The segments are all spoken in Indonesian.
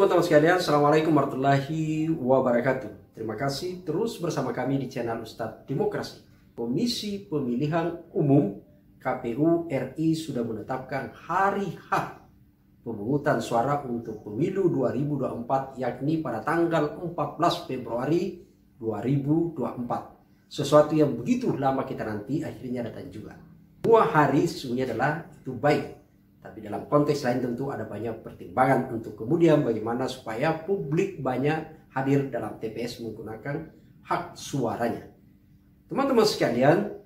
teman-teman sekalian, Assalamualaikum warahmatullahi wabarakatuh. Terima kasih terus bersama kami di channel Ustadz Demokrasi. Komisi Pemilihan Umum KPU RI sudah menetapkan hari H pemungutan suara untuk pemilu 2024, yakni pada tanggal 14 Februari 2024. Sesuatu yang begitu lama kita nanti akhirnya datang juga. Semua hari sesungguhnya adalah itu baik. Tapi dalam konteks lain tentu ada banyak pertimbangan untuk kemudian bagaimana supaya publik banyak hadir dalam TPS menggunakan hak suaranya. Teman-teman sekalian,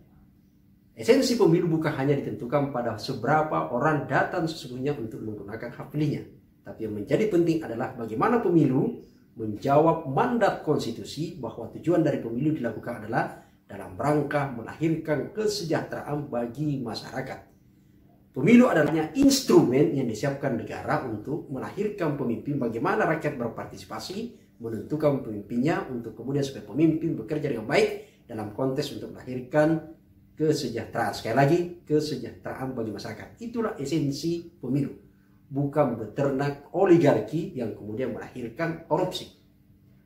esensi pemilu bukan hanya ditentukan pada seberapa orang datang sesungguhnya untuk menggunakan hak pilihnya. Tapi yang menjadi penting adalah bagaimana pemilu menjawab mandat konstitusi bahwa tujuan dari pemilu dilakukan adalah dalam rangka melahirkan kesejahteraan bagi masyarakat. Pemilu adalah instrumen yang disiapkan negara untuk melahirkan pemimpin, bagaimana rakyat berpartisipasi, menentukan pemimpinnya untuk kemudian supaya pemimpin bekerja dengan baik dalam konteks untuk melahirkan kesejahteraan. Sekali lagi, kesejahteraan bagi masyarakat. Itulah esensi pemilu. Bukan beternak oligarki yang kemudian melahirkan korupsi.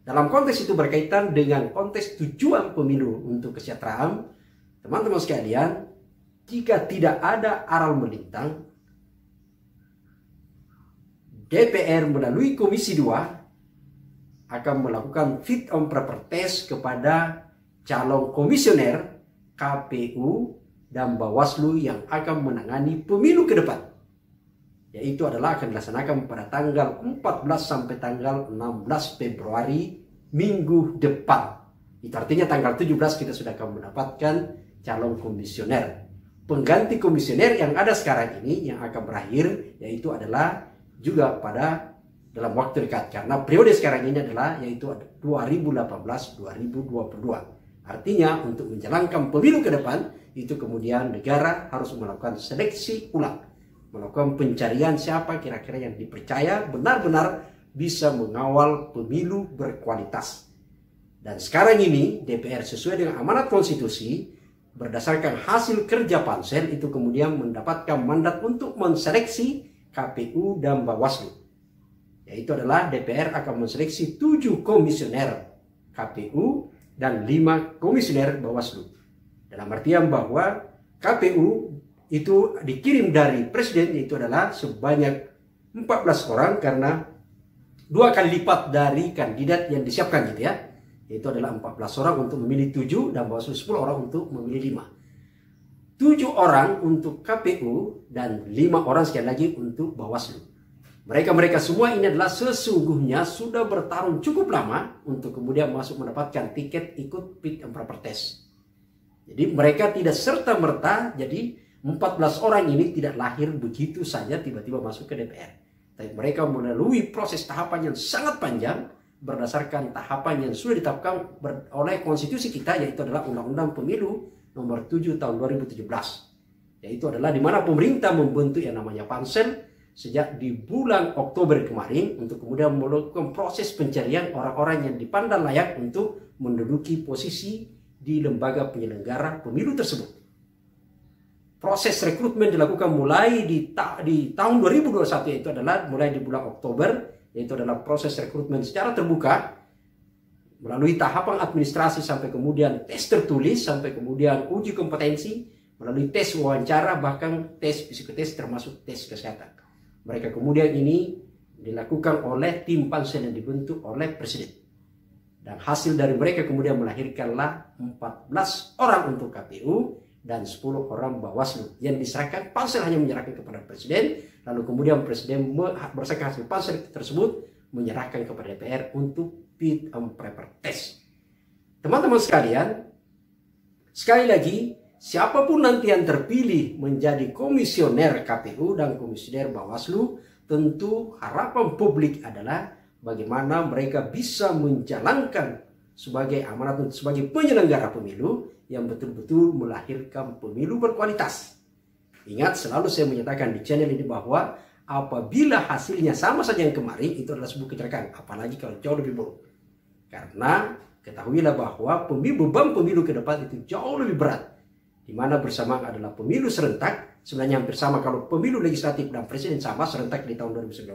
Dalam konteks itu berkaitan dengan konteks tujuan pemilu untuk kesejahteraan, teman-teman sekalian, jika tidak ada aral melintang, DPR melalui Komisi 2 akan melakukan fit and proper test kepada calon komisioner KPU dan Bawaslu yang akan menangani pemilu ke depan. Yaitu adalah akan dilaksanakan pada tanggal 14 sampai tanggal 16 Februari minggu depan. Itu artinya tanggal 17 kita sudah akan mendapatkan calon komisioner. Pengganti komisioner yang ada sekarang ini yang akan berakhir yaitu adalah juga pada dalam waktu dekat, karena periode sekarang ini adalah yaitu 2018-2022. Artinya untuk menjalankan pemilu ke depan itu kemudian negara harus melakukan seleksi ulang, melakukan pencarian siapa kira-kira yang dipercaya benar-benar bisa mengawal pemilu berkualitas. Dan sekarang ini DPR sesuai dengan amanat konstitusi berdasarkan hasil kerja pansel itu kemudian mendapatkan mandat untuk menseleksi KPU dan Bawaslu. Yaitu adalah DPR akan menseleksi 7 komisioner KPU dan 5 komisioner Bawaslu. Dalam artian bahwa KPU itu dikirim dari presiden itu adalah sebanyak 14 orang karena 2 kali lipat dari kandidat yang disiapkan gitu ya. Itu adalah 14 orang untuk memilih 7 dan Bawaslu 10 orang untuk memilih 5. 7 orang untuk KPU dan 5 orang sekali lagi untuk Bawaslu. Mereka semua ini adalah sesungguhnya sudah bertarung cukup lama untuk kemudian masuk mendapatkan tiket ikut fit and proper test. Jadi mereka tidak serta-merta, jadi 14 orang ini tidak lahir begitu saja tiba-tiba masuk ke DPR. Tapi mereka melalui proses tahapan yang sangat panjang berdasarkan tahapan yang sudah ditetapkan oleh konstitusi kita, yaitu adalah Undang-Undang Pemilu nomor 7 tahun 2017. Yaitu adalah di mana pemerintah membentuk yang namanya pansel sejak di bulan Oktober kemarin untuk kemudian melakukan proses pencarian orang-orang yang dipandang layak untuk menduduki posisi di lembaga penyelenggara pemilu tersebut. Proses rekrutmen dilakukan mulai di tahun 2021, yaitu adalah mulai di bulan Oktober, yaitu adalah proses rekrutmen secara terbuka melalui tahapan administrasi sampai kemudian tes tertulis, sampai kemudian uji kompetensi, melalui tes wawancara, bahkan tes psikotes termasuk tes kesehatan. Mereka kemudian ini dilakukan oleh tim pansel yang dibentuk oleh presiden. Dan hasil dari mereka kemudian melahirkanlah 14 orang untuk KPU dan 10 orang Bawaslu yang diserahkan. Pansel hanya menyerahkan kepada presiden, lalu kemudian presiden berdasarkan hasil pansel tersebut menyerahkan kepada DPR untuk fit and proper test. Teman-teman sekalian, sekali lagi, siapapun nanti yang terpilih menjadi komisioner KPU dan komisioner Bawaslu, tentu harapan publik adalah bagaimana mereka bisa menjalankan sebagai amanat sebagai penyelenggara pemilu yang betul-betul melahirkan pemilu berkualitas. Ingat, selalu saya menyatakan di channel ini bahwa apabila hasilnya sama saja yang kemarin, itu adalah sebuah kecelakaan, apalagi kalau jauh lebih buruk. Karena ketahuilah bahwa beban pemilu ke depan itu jauh lebih berat, di mana bersamaan adalah pemilu serentak. Sebenarnya hampir sama kalau pemilu legislatif dan presiden sama serentak di tahun 2019,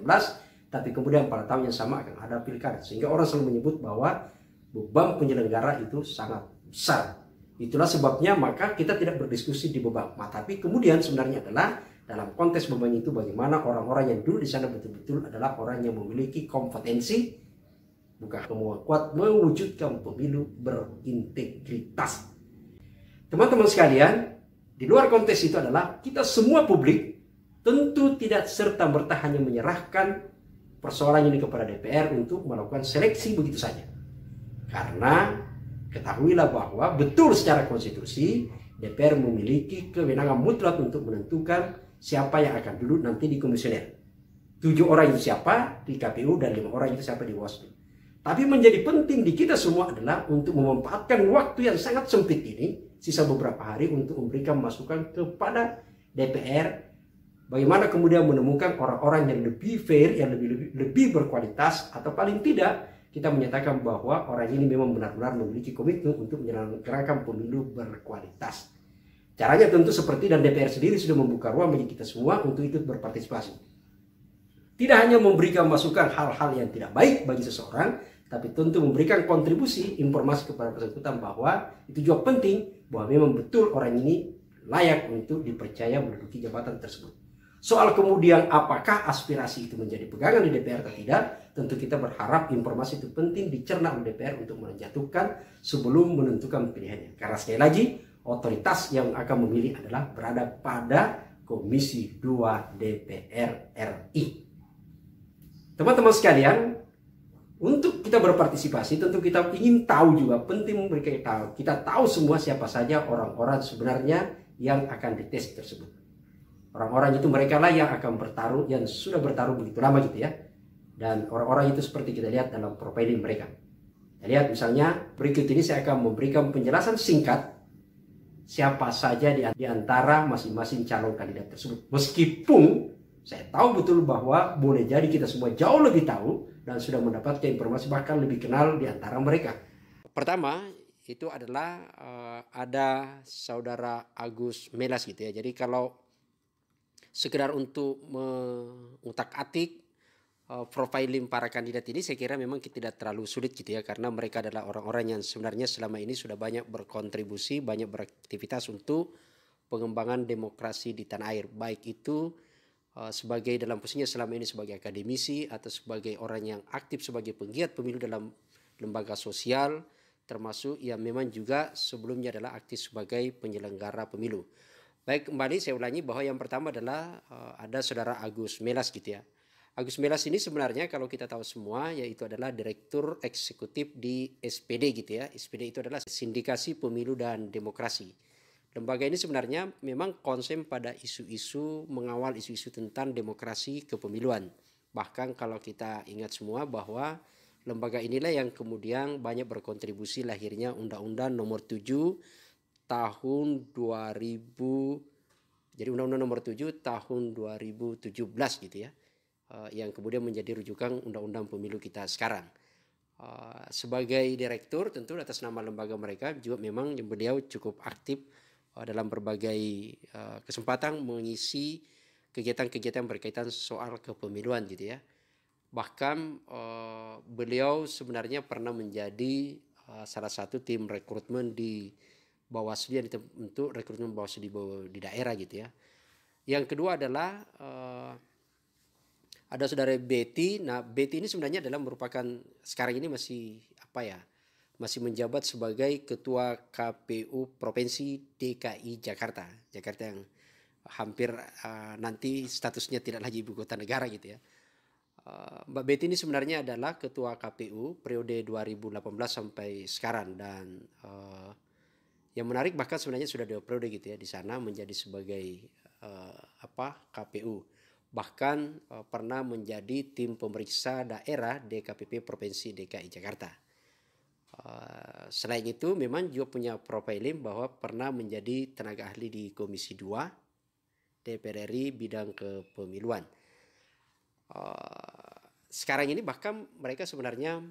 tapi kemudian pada tahun yang sama akan ada pilkada. Sehingga orang selalu menyebut bahwa beban penyelenggara itu sangat besar. Itulah sebabnya maka kita tidak berdiskusi di beban. Tapi kemudian sebenarnya adalah dalam konteks beban itu bagaimana orang-orang yang dulu di sana betul-betul adalah orang yang memiliki kompetensi, bukan kemauan kuat mewujudkan pemilu berintegritas. Teman-teman sekalian, di luar konteks itu adalah kita semua publik tentu tidak serta-merta hanya menyerahkan persoalan ini kepada DPR untuk melakukan seleksi begitu saja. Karena ketahuilah bahwa betul secara konstitusi DPR memiliki kewenangan mutlak untuk menentukan siapa yang akan duduk nanti di komisioner. 7 orang itu siapa di KPU dan 5 orang itu siapa di Bawaslu. Tapi menjadi penting di kita semua adalah untuk memanfaatkan waktu yang sangat sempit ini, sisa beberapa hari untuk memberikan masukan kepada DPR. Bagaimana kemudian menemukan orang-orang yang lebih fair, yang lebih berkualitas, atau paling tidak kita menyatakan bahwa orang ini memang benar-benar memiliki komitmen untuk menyelenggarakan pemilu berkualitas. Caranya tentu seperti, dan DPR sendiri sudah membuka ruang bagi kita semua untuk ikut berpartisipasi. Tidak hanya memberikan masukan hal-hal yang tidak baik bagi seseorang, tapi tentu memberikan kontribusi informasi kepada bersangkutan bahwa itu juga penting, bahwa memang betul orang ini layak untuk dipercaya menduduki jabatan tersebut. Soal kemudian apakah aspirasi itu menjadi pegangan di DPR atau tidak, tentu kita berharap informasi itu penting dicerna oleh DPR untuk menjatuhkan sebelum menentukan pilihannya. Karena sekali lagi, otoritas yang akan memilih adalah berada pada Komisi 2 DPR RI. Teman-teman sekalian, untuk kita berpartisipasi tentu kita ingin tahu juga, penting kita tahu semua siapa saja orang-orang sebenarnya yang akan dites tersebut. Orang-orang itu mereka lah yang akan bertaruh, yang sudah bertaruh begitu lama gitu ya. Dan orang-orang itu seperti kita lihat dalam profiling mereka. Kita lihat misalnya berikut ini saya akan memberikan penjelasan singkat siapa saja di antara masing-masing calon kandidat tersebut. Meskipun saya tahu betul bahwa boleh jadi kita semua jauh lebih tahu dan sudah mendapatkan informasi bahkan lebih kenal di antara mereka. Pertama itu adalah ada saudara Agus Melas gitu ya. Jadi kalau sekedar untuk mengutak-atik profiling para kandidat ini, saya kira memang tidak terlalu sulit gitu ya, karena mereka adalah orang-orang yang sebenarnya selama ini sudah banyak berkontribusi, banyak beraktivitas untuk pengembangan demokrasi di tanah air, baik itu sebagai dalam posisinya selama ini sebagai akademisi atau sebagai orang yang aktif sebagai penggiat pemilu dalam lembaga sosial, termasuk yang memang juga sebelumnya adalah aktif sebagai penyelenggara pemilu. Baik, kembali saya ulangi bahwa yang pertama adalah ada saudara Agus Melas gitu ya. Agus Melas ini sebenarnya kalau kita tahu semua yaitu adalah Direktur Eksekutif di SPD gitu ya. SPD itu adalah Sindikasi Pemilu dan Demokrasi. Lembaga ini sebenarnya memang konsen pada isu-isu, mengawal isu-isu tentang demokrasi kepemiluan. Bahkan kalau kita ingat semua bahwa lembaga inilah yang kemudian banyak berkontribusi lahirnya Undang-Undang Nomor 7 tahun 2000, jadi Undang-Undang Nomor 7 tahun 2017 gitu ya, yang kemudian menjadi rujukan Undang-Undang Pemilu kita sekarang. Sebagai direktur tentu atas nama lembaga mereka juga memang beliau cukup aktif dalam berbagai kesempatan mengisi kegiatan-kegiatan berkaitan soal kepemiluan gitu ya. Bahkan beliau sebenarnya pernah menjadi salah satu tim rekrutmen di Bawaslu yang untuk rekrutmen Bawaslu di daerah gitu ya. Yang kedua adalah ada saudara Betty. Nah, Betty ini sebenarnya adalah merupakan sekarang ini masih masih menjabat sebagai Ketua KPU Provinsi DKI Jakarta. Jakarta yang hampir nanti statusnya tidak lagi ibu kota negara gitu ya. Mbak Betty ini sebenarnya adalah Ketua KPU periode 2018 sampai sekarang, dan yang menarik bahkan sebenarnya sudah 2 periode gitu ya di sana menjadi sebagai KPU. Bahkan pernah menjadi tim pemeriksa daerah DKPP Provinsi DKI Jakarta. Selain itu memang juga punya profiling bahwa pernah menjadi tenaga ahli di Komisi 2 DPR RI bidang kepemiluan. Sekarang ini bahkan mereka sebenarnya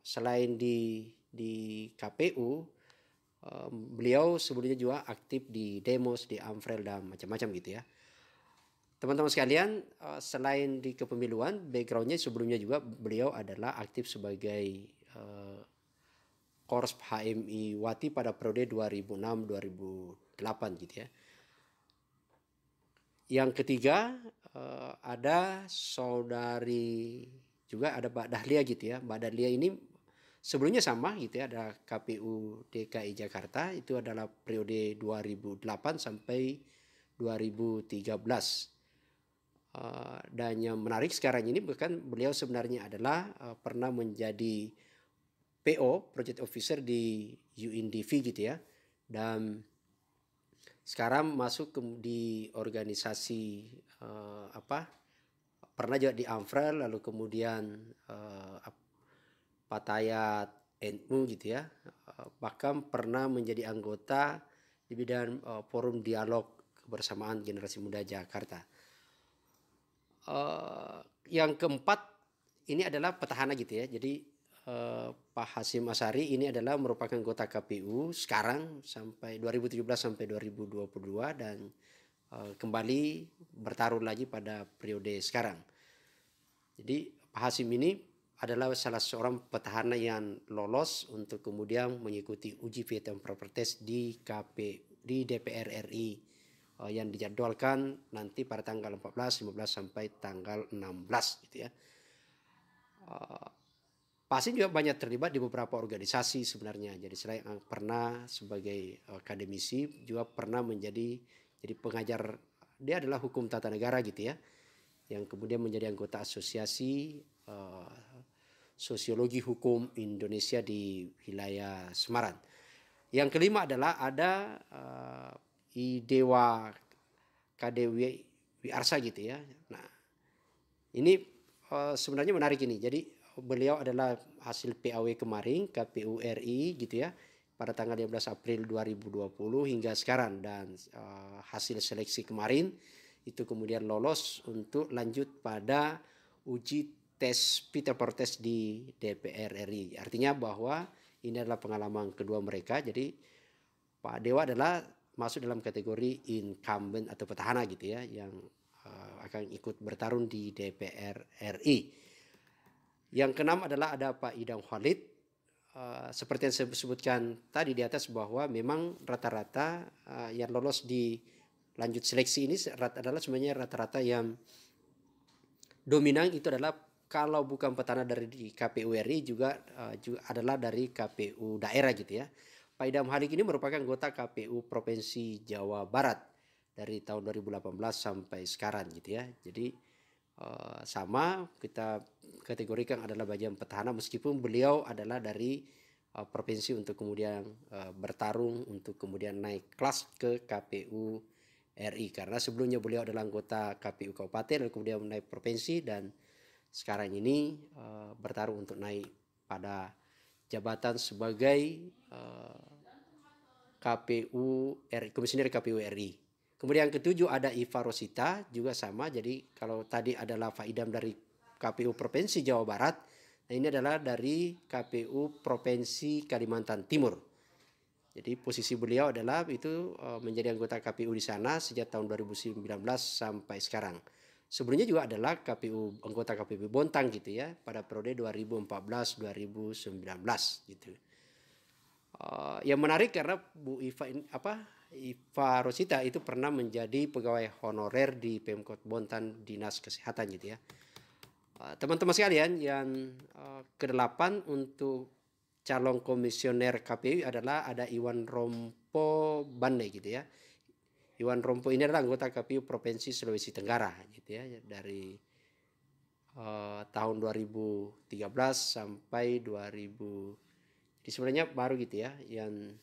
selain di KPU, beliau sebelumnya juga aktif di Demos, di Amfrel dan macam-macam gitu ya. teman-teman sekalian, selain di kepemiluan, backgroundnya sebelumnya juga beliau adalah aktif sebagai Korps HMI Wati pada periode 2006-2008 gitu ya. Yang ketiga ada saudari juga ada Mbak Dahlia gitu ya. Mbak Dahlia ini sebelumnya sama gitu ya, ada KPU DKI Jakarta, itu adalah periode 2008 sampai 2013. Dan yang menarik sekarang ini bahkan beliau sebenarnya adalah pernah menjadi PO, Project Officer di UNDP gitu ya. Dan sekarang masuk di organisasi pernah juga di Amfrel, lalu kemudian Patayat NU gitu ya, bahkan pernah menjadi anggota di bidang forum dialog kebersamaan generasi muda Jakarta. Yang keempat ini adalah petahana gitu ya, jadi Pak Hasyim Asyari ini adalah merupakan anggota KPU sekarang sampai 2017 sampai 2022 dan kembali bertarung lagi pada periode sekarang. Jadi Pak Hasyim ini adalah salah seorang petahana yang lolos untuk kemudian mengikuti uji fit and proper test di DPR RI yang dijadwalkan nanti pada tanggal 14, 15 sampai tanggal 16 gitu ya. Pak Hasyim juga banyak terlibat di beberapa organisasi sebenarnya. Jadi selain pernah sebagai akademisi juga pernah jadi pengajar. Dia adalah hukum tata negara gitu ya, yang kemudian menjadi anggota asosiasi sosiologi hukum Indonesia di wilayah Semarang. Yang kelima adalah ada Idewa KDW Arsa gitu ya. Nah ini sebenarnya menarik ini. Jadi beliau adalah hasil PAW kemarin KPU RI gitu ya pada tanggal 15 April 2020 hingga sekarang, dan hasil seleksi kemarin itu kemudian lolos untuk lanjut pada uji tes fit and proper test di DPR RI. Artinya bahwa ini adalah pengalaman kedua mereka. Jadi Pak Dewa adalah masuk dalam kategori incumbent atau petahana gitu ya, yang akan ikut bertarung di DPR RI. Yang keenam adalah ada Pak Idam Khalid. Seperti yang saya sebutkan tadi di atas bahwa memang rata-rata yang lolos di lanjut seleksi ini adalah sebenarnya rata-rata yang dominan itu adalah kalau bukan petahana dari KPU RI juga adalah dari KPU daerah gitu ya. Pak Idam Khalid ini merupakan anggota KPU Provinsi Jawa Barat dari tahun 2018 sampai sekarang gitu ya. Jadi sama kita kategorikan adalah bagian petahana meskipun beliau adalah dari provinsi untuk kemudian bertarung untuk kemudian naik kelas ke KPU RI, karena sebelumnya beliau adalah anggota KPU Kabupaten dan kemudian naik provinsi, dan sekarang ini bertarung untuk naik pada jabatan sebagai KPU RI, Komisioner KPU RI. Kemudian yang ketujuh ada Iva Rosita, juga sama. Jadi kalau tadi adalah Pak Idam dari KPU Provinsi Jawa Barat, nah ini adalah dari KPU Provinsi Kalimantan Timur. Jadi posisi beliau adalah itu menjadi anggota KPU di sana sejak tahun 2019 sampai sekarang. Sebelumnya juga adalah anggota KPU Bontang gitu ya pada periode 2014-2019 gitu. Yang menarik karena Bu Iva Rosita itu pernah menjadi pegawai honorer di Pemkot Bontang Dinas Kesehatan gitu ya. Teman-teman sekalian, yang ke-8 untuk calon komisioner KPU adalah ada Iwan Rompo Bande gitu ya. Iwan Rompo ini adalah anggota KPU Provinsi Sulawesi Tenggara gitu ya, dari tahun 2013 sampai 2000. Jadi sebenarnya baru gitu ya yang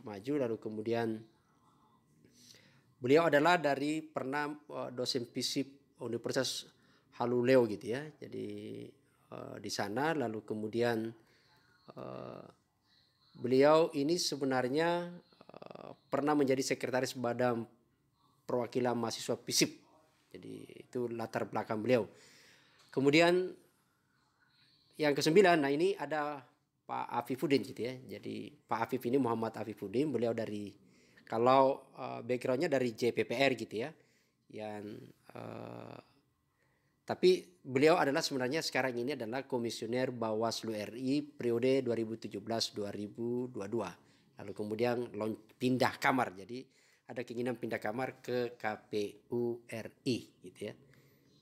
maju. Lalu kemudian beliau adalah dari pernah dosen FISIP Universitas Haluleo gitu ya. Jadi di sana lalu kemudian beliau ini sebenarnya pernah menjadi sekretaris Badan Perwakilan Mahasiswa FISIP. Jadi itu latar belakang beliau. Kemudian yang ke-9, nah ini ada Pak Afifuddin gitu ya. Jadi Pak Afif ini Muhammad Afifuddin, beliau dari kalau backgroundnya dari JPPR gitu ya, yang Tapi beliau adalah sebenarnya sekarang ini adalah Komisioner Bawaslu RI periode 2017-2022. Lalu kemudian pindah kamar, jadi ada keinginan pindah kamar ke KPU RI gitu ya.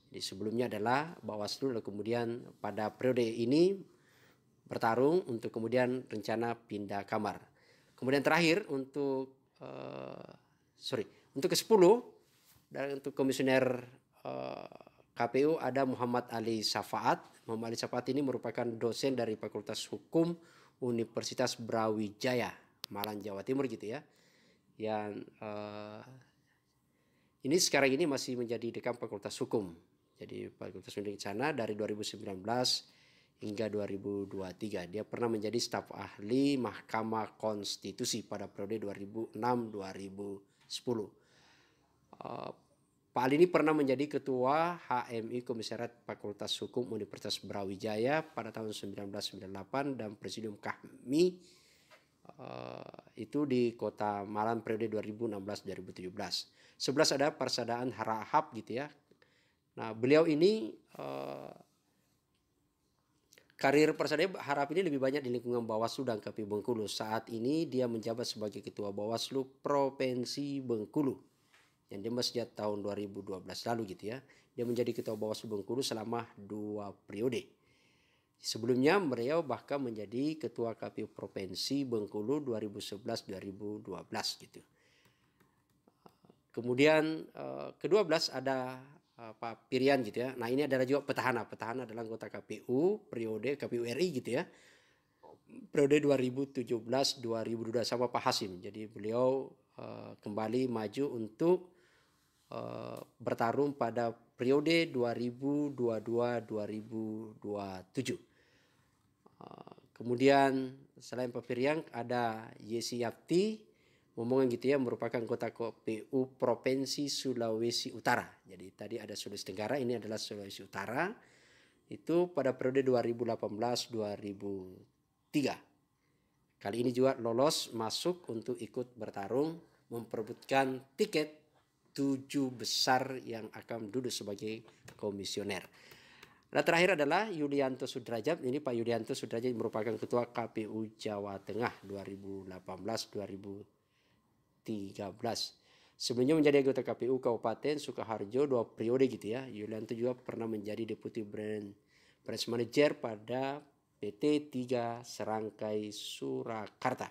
Jadi sebelumnya adalah Bawaslu, lalu kemudian pada periode ini bertarung untuk kemudian rencana pindah kamar. Kemudian terakhir untuk untuk ke-10 dan untuk Komisioner KPU ada Muhammad Ali Safaat. Muhammad Ali Safaat ini merupakan dosen dari Fakultas Hukum Universitas Brawijaya, Malang, Jawa Timur gitu ya. Yang ini sekarang ini masih menjadi dekan Fakultas Hukum. Jadi Fakultas Hukum di sana dari 2019 hingga 2023. Dia pernah menjadi staf ahli Mahkamah Konstitusi pada periode 2006-2010. Pak Ali ini pernah menjadi Ketua HMI Komisariat Fakultas Hukum Universitas Brawijaya pada tahun 1998 dan Presidium KHMI itu di Kota Malang periode 2016-2017. 11 ada Persadaan Harahap gitu ya. Nah, beliau ini karir Persadaan Harahap ini lebih banyak di lingkungan Bawaslu dan KPU Bengkulu. Saat ini dia menjabat sebagai Ketua Bawaslu Provinsi Bengkulu yang dia sejak tahun 2012 lalu gitu ya. Dia menjadi Ketua Bawaslu Bengkulu selama 2 periode. Sebelumnya beliau bahkan menjadi Ketua KPU Provinsi Bengkulu 2011-2012 gitu. Kemudian ke-12 ada Pak Pirian gitu ya. Nah, ini adalah juga petahana. Petahana adalah anggota KPU periode KPU RI gitu ya. Periode 2017-2022 sama Pak Hasim. Jadi beliau kembali maju untuk bertarung pada periode 2022-2027. Kemudian selain Pak Piriang ada Yesi Yapti, ngomongin gitu ya, merupakan anggota KPU Provinsi Sulawesi Utara. Jadi tadi ada Sulawesi Tenggara, ini adalah Sulawesi Utara. Itu pada periode 2018-2003. Kali ini juga lolos masuk untuk ikut bertarung memperebutkan tiket 7 besar yang akan duduk sebagai komisioner. Nah, terakhir adalah Yulianto Sudrajat. Ini Pak Yulianto Sudrajat merupakan Ketua KPU Jawa Tengah 2018-2013. Sebelumnya menjadi anggota KPU Kabupaten Sukoharjo 2 periode gitu ya. Yulianto juga pernah menjadi Deputi Branch Manager pada PT 3 Serangkai Surakarta.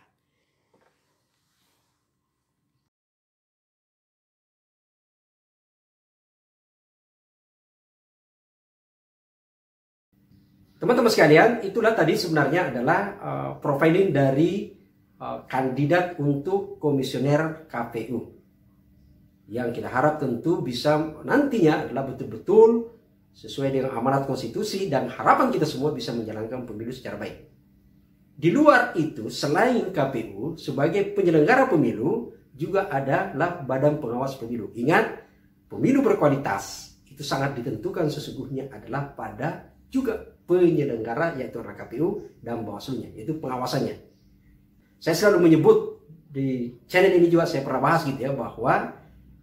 Teman-teman sekalian, itulah tadi sebenarnya adalah profiling dari kandidat untuk komisioner KPU. Yang kita harap tentu bisa nantinya adalah betul-betul sesuai dengan amanat konstitusi dan harapan kita semua bisa menjalankan pemilu secara baik. Di luar itu, selain KPU sebagai penyelenggara pemilu, juga adalah Badan Pengawas Pemilu. Ingat, pemilu berkualitas itu sangat ditentukan sesungguhnya adalah pada juga penyelenggara yaitu KPU dan Bawaslu-nya, yaitu pengawasannya. Saya selalu menyebut di channel ini juga saya pernah bahas gitu ya, bahwa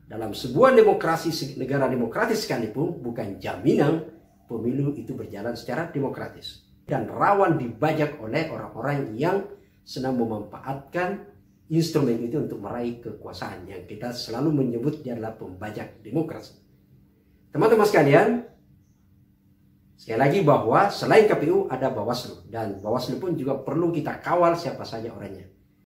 dalam sebuah demokrasi, negara demokratis sekalipun bukan jaminan pemilu itu berjalan secara demokratis dan rawan dibajak oleh orang-orang yang senang memanfaatkan instrumen itu untuk meraih kekuasaan yang kita selalu menyebutnya adalah pembajak demokrasi. Teman-teman sekalian, sekali lagi bahwa selain KPU ada Bawaslu dan Bawaslu pun juga perlu kita kawal siapa saja orangnya.